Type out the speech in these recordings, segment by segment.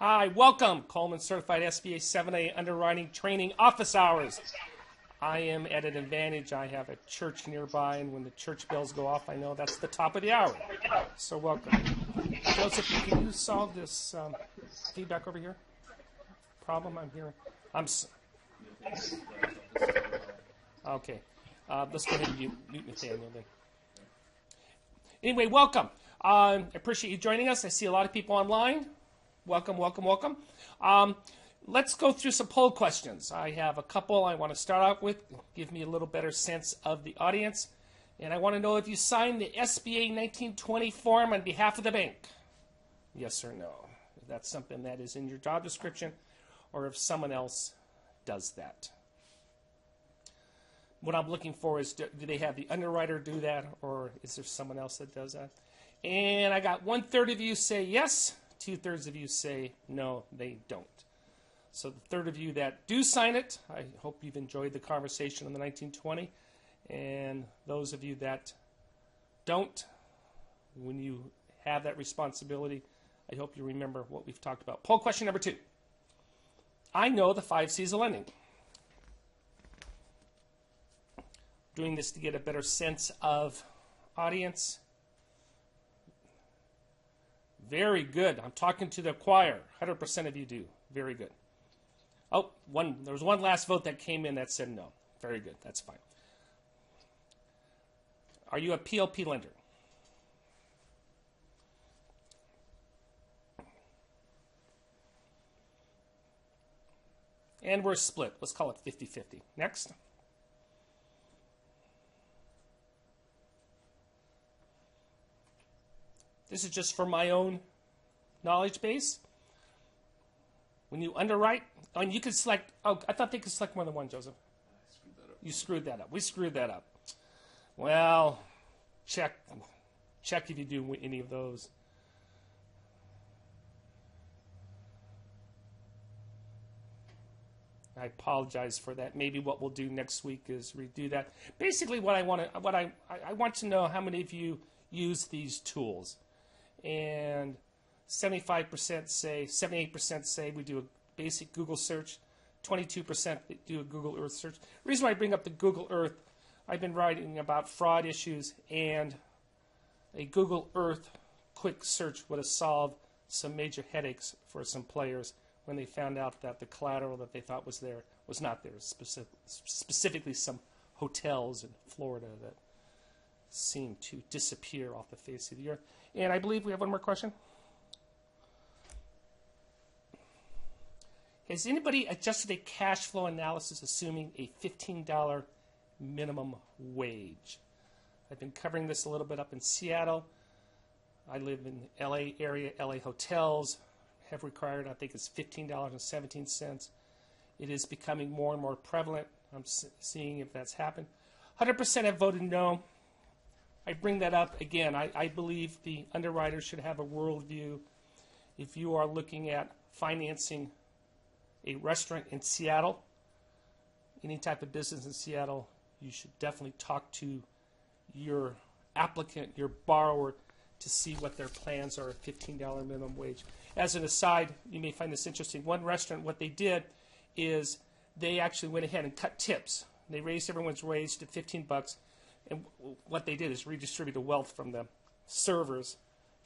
Hi, welcome, Coleman Certified SBA 7A Underwriting Training Office Hours. I am at an advantage. I have a church nearby, and when the church bells go off, I know that's the top of the hour. So welcome. Joseph, can you solve this feedback over here? Problem I'm hearing? Okay. Let's go ahead and mute Nathaniel then. Anyway, welcome. I appreciate you joining us. I see a lot of people online. Welcome, welcome, welcome. Let's go through some poll questions. I have a couple I want to start off with, give me a little better sense of the audience. And I want to know if you signed the SBA 1920 form on behalf of the bank. Yes or no. If that's something that is in your job description, or if someone else does that. What I'm looking for is, do they have the underwriter do that, or is there someone else that does that? And I got 1/3 of you say yes, 2/3 of you say no, they don't. So the third of you that do sign it, I hope you've enjoyed the conversation on the 1920. And those of you that don't, when you have that responsibility, I hope you remember what we've talked about. Poll question number 2. I know the 5 C's of lending. Doing this to get a better sense of audience. Very good. I'm talking to the choir. 100% of you do. Very good. Oh, there was one last vote that came in that said no. Very good. That's fine. Are you a PLP lender? And we're split. Let's call it 50-50. Next. This is just for my own knowledge base. When you underwrite, and you can select, oh, I thought they could select more than one, Joseph. You screwed that up. We screwed that up. Well, check if you do any of those. I apologize for that. Maybe what we'll do next week is redo that. Basically, I want to know how many of you use these tools. And 75% say, 78% say we do a basic Google search. 22% do a Google Earth search. The reason why I bring up the Google Earth, I've been writing about fraud issues, and a Google Earth quick search would have solved some major headaches for some players when they found out that the collateral that they thought was there was not there. Specifically some hotels in Florida that seem to disappear off the face of the earth. And I believe we have one more question. Has anybody adjusted a cash flow analysis assuming a $15 minimum wage? I've been covering this a little bit up in Seattle. I live in LA area. LA hotels have required, I think it's $15.17. It is becoming more and more prevalent. I'm seeing if that's happened. 100% have voted no. I bring that up again. I believe the underwriter should have a worldview. If you are looking at financing a restaurant in Seattle, any type of business in Seattle, you should definitely talk to your applicant, your borrower, to see what their plans are, $15 minimum wage. As an aside, you may find this interesting. One restaurant, what they did is they actually went ahead and cut tips. They raised everyone's wage to $15. And what they did is redistribute the wealth from the servers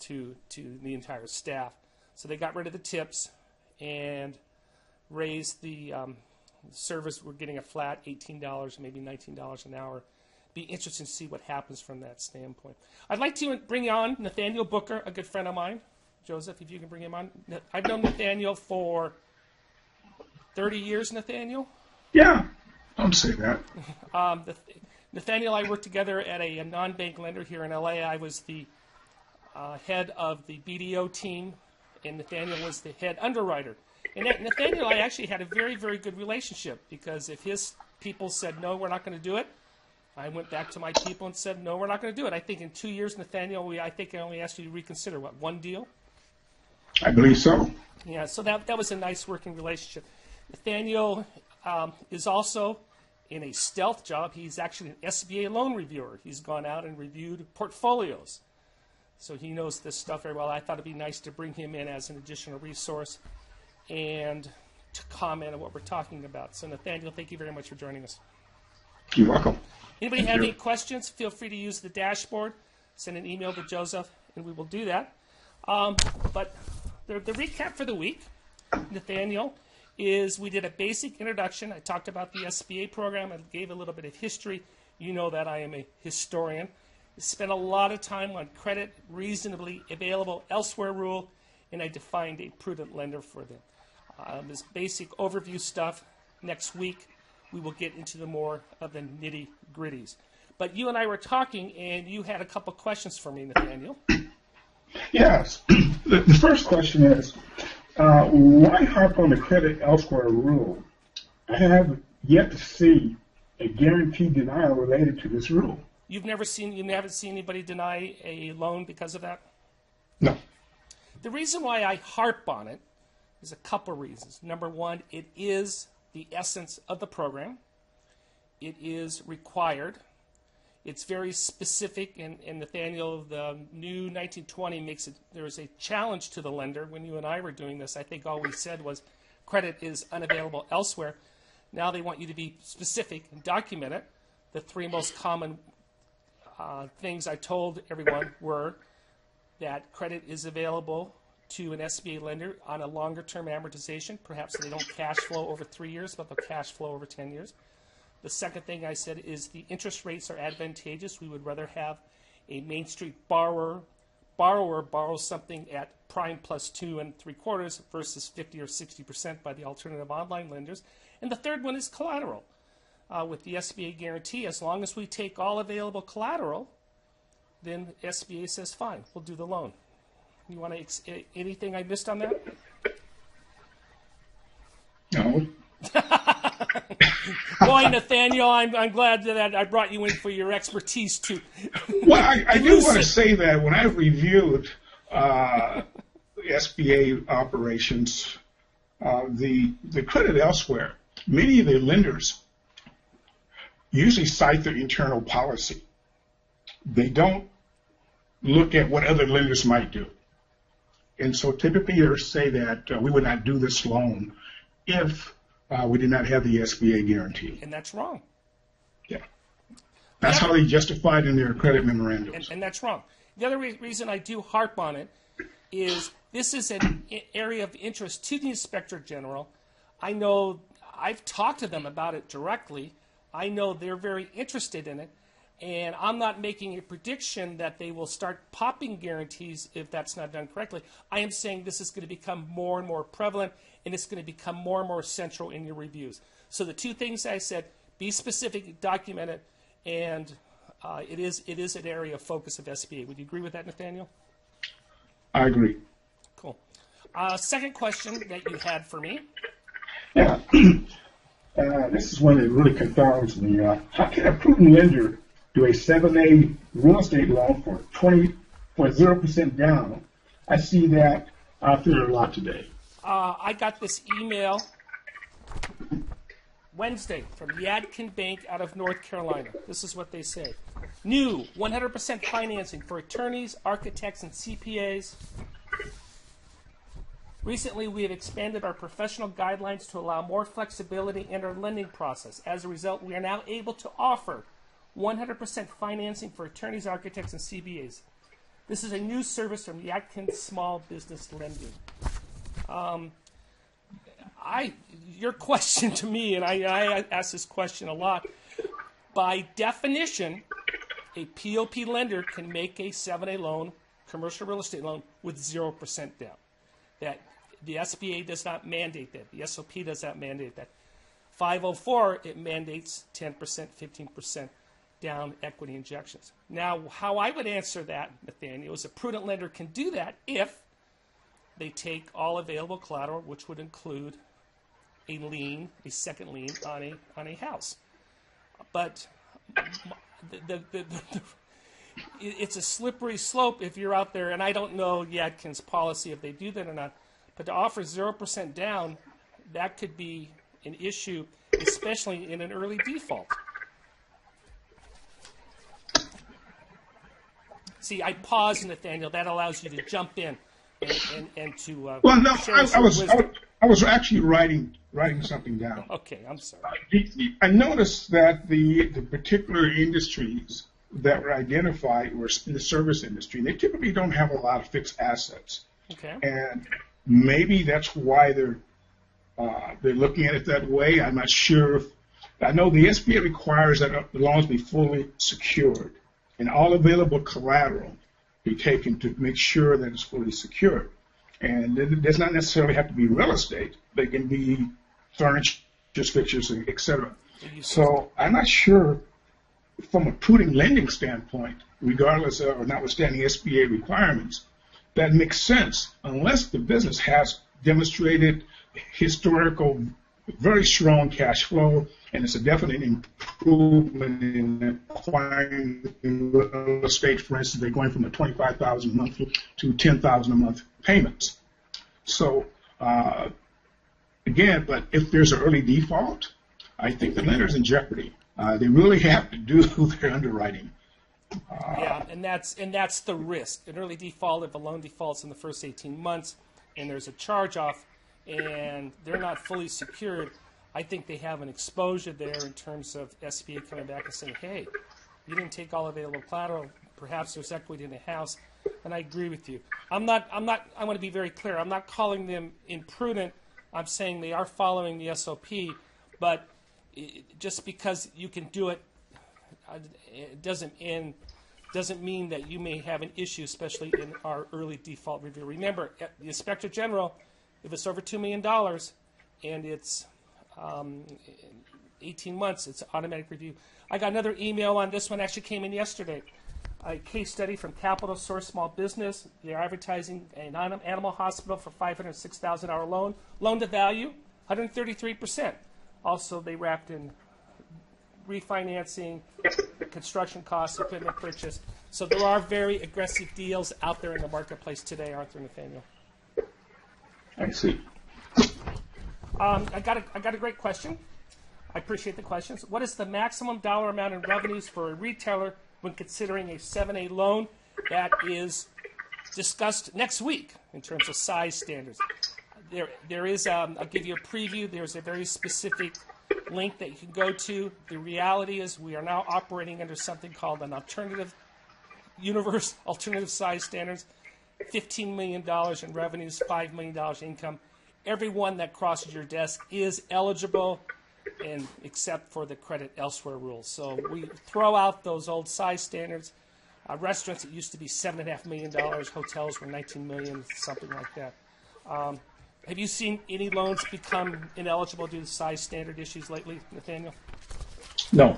to the entire staff. So they got rid of the tips and raised the servers were getting a flat $18, maybe $19 an hour. Be interesting to see what happens from that standpoint. I'd like to bring on Nathaniel Booker, a good friend of mine. Joseph, if you can bring him on. I've known Nathaniel for 30 years, Nathaniel. Yeah, don't say that. Nathaniel and I worked together at a non-bank lender here in LA. I was the head of the BDO team, and Nathaniel was the head underwriter. And Nathaniel and I actually had a very, very good relationship, because if his people said, no, we're not going to do it, I went back to my people and said, no, we're not going to do it. I think in 2 years, Nathaniel, I think I only asked you to reconsider, what, one deal? I believe so. Yeah, so that was a nice working relationship. Nathaniel is also in a stealth job. He's actually an SBA loan reviewer. He's gone out and reviewed portfolios. So he knows this stuff very well. I thought it'd be nice to bring him in as an additional resource. and to comment on what we're talking about. So Nathaniel, thank you very much for joining us. You're welcome. Anybody have any questions, feel free to use the dashboard. Send an email to Joseph, and we will do that. But the recap for the week, Nathaniel, is we did a basic introduction. I talked about the SBA program. I gave a little bit of history. You know that I am a historian. I spent a lot of time on credit reasonably available elsewhere rule, and I defined a prudent lender for them. This basic overview stuff. Next week, we will get into the more of the nitty-gritties. But you and I were talking, and you had a couple questions for me, Nathaniel. Yes. The first question is, why harp on the credit elsewhere rule? I have yet to see a guaranteed denial related to this rule. You haven't seen anybody deny a loan because of that? No. The reason why I harp on it is a couple reasons. Number one, it is the essence of the program. It is required. It's very specific, and Nathaniel, the new 1920 makes it, there's a challenge to the lender. When you and I were doing this, I think all we said was credit is unavailable elsewhere. Now they want you to be specific and document it. The three most common things I told everyone were that credit is available to an SBA lender on a longer-term amortization. Perhaps they don't cash flow over 3 years, but they'll cash flow over 10 years. The second thing I said is the interest rates are advantageous. We would rather have a Main Street borrower borrow something at prime plus 2 3/4 versus 50 or 60% by the alternative online lenders. And the third one is collateral. With the SBA guarantee, as long as we take all available collateral, then SBA says, fine, we'll do the loan. You want to anything I missed on that? No. Boy, Nathaniel, I'm glad that I brought you in for your expertise too. Well, I do want to say that when I reviewed the SBA operations, the credit elsewhere, many of the lenders usually cite their internal policy. They don't look at what other lenders might do. And so typically they say that we would not do this loan if we did not have the SBA guarantee. And that's wrong. Yeah. That's how they justified in their credit memorandums. And that's wrong. The other reason I do harp on it is this is an area of interest to the Inspector General. I know I've talked to them about it directly. I know they're very interested in it. And I'm not making a prediction that they will start popping guarantees if that's not done correctly. I am saying this is going to become more and more prevalent, and it's going to become more and more central in your reviews. So the two things I said, be specific, document it, and it is an area of focus of SBA. Would you agree with that, Nathaniel? I agree. Cool. Second question that you had for me. Yeah. This is one that really confounds me. How can a prudent lender do a 7A real estate loan for 0% down? I see that out there a lot today. I got this email Wednesday from Yadkin Bank out of North Carolina. This is what they say. New 100% financing for attorneys, architects, and CPAs. Recently, we have expanded our professional guidelines to allow more flexibility in our lending process. As a result, we are now able to offer 100% financing for attorneys, architects, and CPAs. This is a new service from Yadkin Small Business Lending. Your question to me, and I ask this question a lot, by definition, a POP lender can make a 7A loan, commercial real estate loan, with 0% down. That the SBA does not mandate that. The SOP does not mandate that. 504, it mandates 10%, 15% down equity injections. Now, how I would answer that, Nathaniel, is a prudent lender can do that if they take all available collateral, which would include a lien, a second lien on a house. But it's a slippery slope if you're out there, and I don't know Yadkin's policy if they do that or not, but to offer 0% down, that could be an issue, especially in an early default. See, I paused, Nathaniel. That allows you to jump in and to well, no, share some wisdom. I was actually writing something down. Okay, I'm sorry. I noticed that the particular industries that were identified were in the service industry. They typically don't have a lot of fixed assets, Okay. and maybe that's why they're looking at it that way. I'm not sure. I know the SBA requires that the loans be fully secured and all available collateral be taken to make sure that it's fully secured. And it does not necessarily have to be real estate. They can be furniture, fixtures, etc. So I'm not sure from a prudent lending standpoint, regardless of or notwithstanding SBA requirements, that makes sense unless the business has demonstrated historical, very strong cash flow, and it's a definite improvement in acquiring real estate. For instance, they're going from a $25,000 a month to $10,000 a month payments. So again, but if there's an early default, I think the lender's in jeopardy. They really have to do their underwriting. Yeah, and that's the risk. An early default, if a loan defaults in the first 18 months and there's a charge-off and they're not fully secured, I think they have an exposure there in terms of SBA coming back and saying, hey, you didn't take all available collateral. Perhaps there's equity in the house. And I agree with you. I want to be very clear. I'm not calling them imprudent. I'm saying they are following the SOP, but just because you can do it, it doesn't mean that you may have an issue, especially in our early default review. Remember, the Inspector General, if it's over $2 million and it's 18 months, it's automatic review. I got another email on this one, actually came in yesterday. A case study from Capital Source Small Business. They're advertising an animal hospital for $506,000 loan. Loan to value, 133%. Also, they wrapped in refinancing, construction costs, equipment purchase. So there are very aggressive deals out there in the marketplace today, aren't there, Nathaniel? I see. I got a great question. I appreciate the questions. What is the maximum dollar amount in revenues for a retailer when considering a 7A loan? That is discussed next week in terms of size standards. There is, I'll give you a preview. There's a very specific link that you can go to. The reality is we are now operating under something called an alternative universe, alternative size standards, $15 million in revenues, $5 million income. Everyone that crosses your desk is eligible, and except for the credit elsewhere rules. So we throw out those old size standards. Restaurants, it used to be $7.5 million. Hotels were $19 million, something like that. Have you seen any loans become ineligible due to size standard issues lately, Nathaniel? No.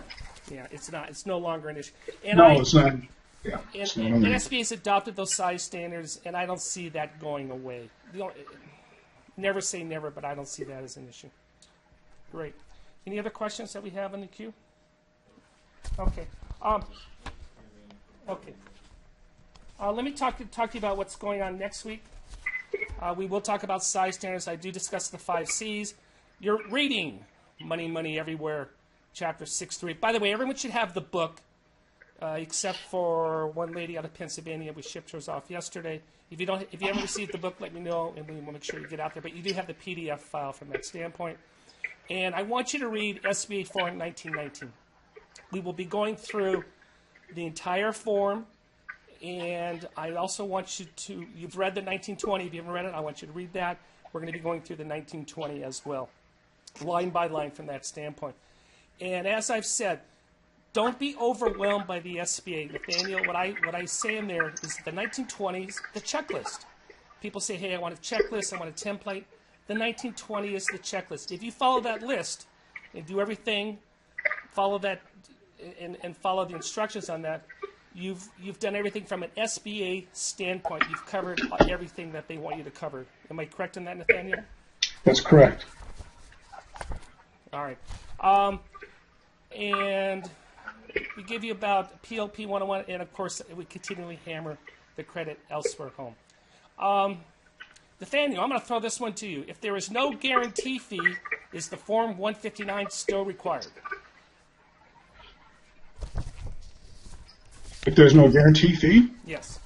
Yeah, it's not. It's no longer an issue. It's not. Yeah. And SBA's adopted those size standards, and I don't see that going away. Never say never, but I don't see that as an issue. Great. Any other questions that we have in the queue? Okay. Okay. Let me talk to you about what's going on next week. We will talk about size standards. I do discuss the 5 C's. You're reading Money, Money Everywhere, Chapter 6-3. By the way, everyone should have the book, except for one lady out of Pennsylvania. We shipped hers off yesterday. If you haven't received the book, let me know, and we'll make sure you get out there. But you do have the PDF file from that standpoint. And I want you to read SBA Form 1919. We will be going through the entire form. And I also want you to, you've read the 1920. If you haven't read it, I want you to read that. We're going to be going through the 1920 as well, line by line from that standpoint. And as I've said, don't be overwhelmed by the SBA. Nathaniel, what I say in there is the 1920s, the checklist. People say, hey, I want a checklist, I want a template. The 1920 is the checklist. If you follow that list and do everything, follow that, and follow the instructions on that, you've done everything from an SBA standpoint. You've covered everything that they want you to cover. Am I correct in that, Nathaniel? That's correct. All right. And we give you about PLP 101, and of course, we continually hammer the credit elsewhere home. Nathaniel, I'm going to throw this one to you. If there is no guarantee fee, is the Form 159 still required? If there's no guarantee fee? Yes.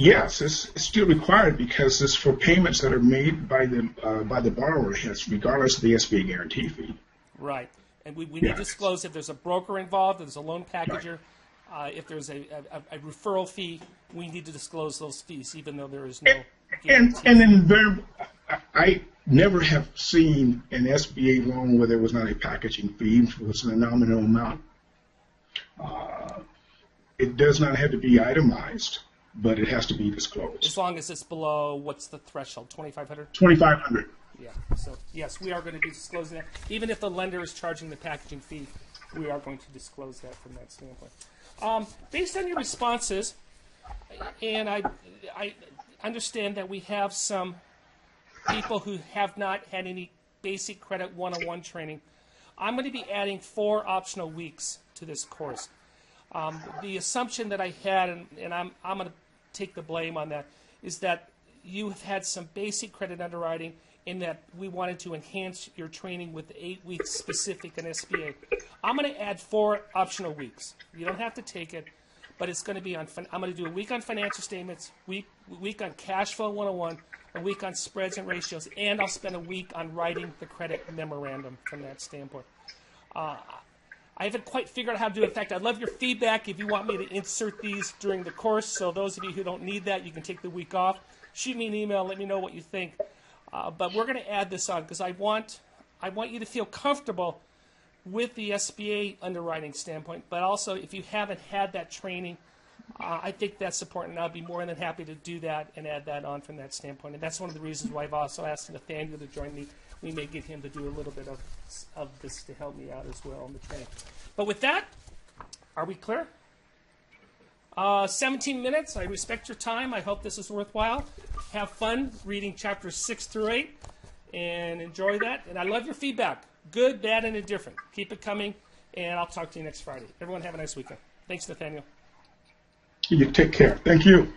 Yes, it's still required because it's for payments that are made by the borrower, yes, regardless of the SBA guarantee fee. Right. And we need to disclose if there's a broker involved, if there's a loan packager, if there's a referral fee, we need to disclose those fees, even though there is no guarantee. And then I never have seen an SBA loan where there was not a packaging fee, if it was a nominal amount. It does not have to be itemized, but it has to be disclosed. As long as it's below, what's the threshold, 2,500? 2,500. Yeah, so yes, we are going to be disclosing that. Even if the lender is charging the packaging fee, we are going to disclose that from that standpoint. Based on your responses, and I understand that we have some people who have not had any basic credit 101 training, I'm going to be adding 4 optional weeks to this course. The assumption that I had, and I'm going to take the blame on that, is that you have had some basic credit underwriting in that we wanted to enhance your training with 8 weeks specific in SBA. I'm going to add 4 optional weeks. You don't have to take it, but it's going to be on. I'm going to do a week on financial statements, week on cash flow 101, a week on spreads and ratios, and I'll spend a week on writing the credit memorandum from that standpoint. I haven't quite figured out how to do it. In fact, I'd love your feedback if you want me to insert these during the course. So those of you who don't need that, you can take the week off. Shoot me an email. Let me know what you think. But we're going to add this on because I want you to feel comfortable with the SBA underwriting standpoint. But also, if you haven't had that training, I think that's important. And I'll be more than happy to do that and add that on from that standpoint. And that's one of the reasons why I've also asked Nathaniel to join me. We may get him to do a little bit of this to help me out as well in the training. But with that, are we clear? 17 minutes. I respect your time. I hope this is worthwhile. Have fun reading chapters 6 through 8 and enjoy that. And I love your feedback. Good, bad, and indifferent. Keep it coming, and I'll talk to you next Friday. Everyone have a nice weekend. Thanks, Nathaniel. You take care. Thank you.